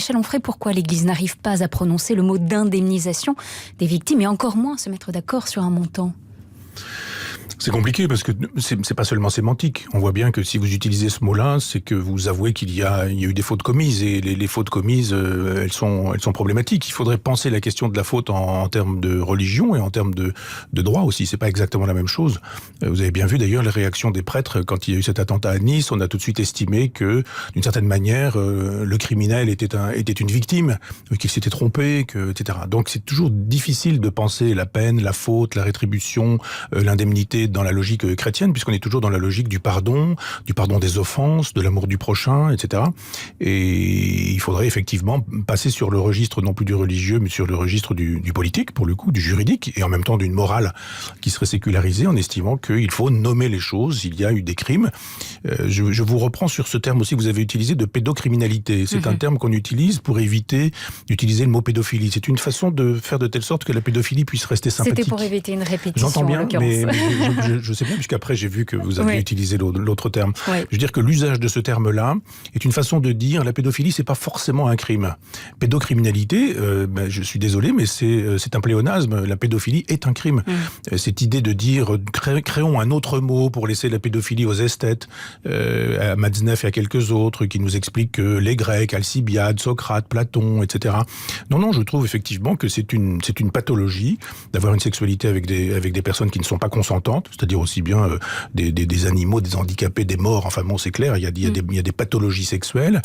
Rachel Onfray, pourquoi l'Église n'arrive pas à prononcer le mot d'indemnisation des victimes et encore moins se mettre d'accord sur un montant ? C'est compliqué parce que c'est pas seulement sémantique. On voit bien que si vous utilisez ce mot-là, c'est que vous avouez qu'il y a eu des fautes commises et les fautes commises, elles sont problématiques. Il faudrait penser la question de la faute en termes de religion et en termes de droit aussi. C'est pas exactement la même chose. Vous avez bien vu d'ailleurs les réactions des prêtres quand il y a eu cet attentat à Nice. On a tout de suite estimé que, d'une certaine manière, le criminel était une victime, qu'il s'était trompé, etc. Donc c'est toujours difficile de penser la peine, la faute, la rétribution, l'indemnité dans la logique chrétienne, puisqu'on est toujours dans la logique du pardon des offenses, de l'amour du prochain, etc. Et il faudrait effectivement passer sur le registre non plus du religieux, mais sur le registre du politique, pour le coup, du juridique, et en même temps d'une morale qui serait sécularisée, en estimant qu'il faut nommer les choses. Il y a eu des crimes. Je vous reprends sur ce terme aussi que vous avez utilisé de pédocriminalité. C'est un terme qu'on utilise pour éviter d'utiliser le mot pédophilie. C'est une façon de faire de telle sorte que la pédophilie puisse rester sympathique. C'était pour éviter une répétition. J'entends bien, mais je sais bien, puisqu'après j'ai vu que vous avez utilisé l'autre terme. Oui. Je veux dire que l'usage de ce terme-là est une façon de dire la pédophilie, c'est pas forcément un crime. Pédocriminalité, je suis désolé, mais c'est un pléonasme. La pédophilie est un crime. Cette idée de dire créons un autre mot pour laisser la pédophilie aux esthètes, à Matzneff et à quelques autres qui nous expliquent que les Grecs, Alcibiade, Socrate, Platon, etc. Non, je trouve effectivement que c'est une pathologie d'avoir une sexualité avec des personnes qui ne sont pas consentantes, c'est-à-dire aussi bien des animaux, des handicapés, des morts, enfin bon, c'est clair, il y a des pathologies sexuelles,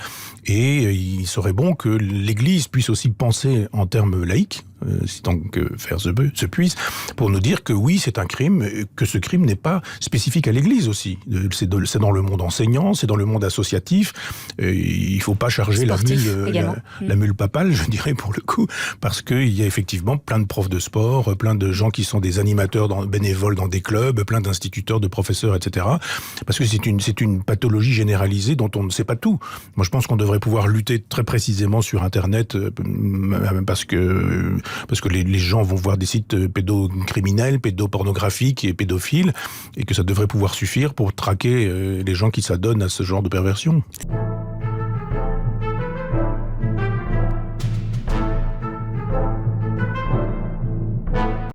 et il serait bon que l'Église puisse aussi penser en termes laïques, si tant que faire se puisse, pour nous dire que oui, c'est un crime, que ce crime n'est pas spécifique à l'Église aussi. C'est dans le monde enseignant, c'est dans le monde associatif. Il faut pas charger la mule papale, je dirais, pour le coup, parce qu'il y a effectivement plein de profs de sport, plein de gens qui sont des animateurs bénévoles dans des clubs, plein d'instituteurs, de professeurs, etc. Parce que c'est une pathologie généralisée dont on ne sait pas tout. Moi, je pense qu'on devrait pouvoir lutter très précisément sur Internet, parce que les gens vont voir des sites pédocriminels, pédopornographiques et pédophiles, et que ça devrait pouvoir suffire pour traquer les gens qui s'adonnent à ce genre de perversion.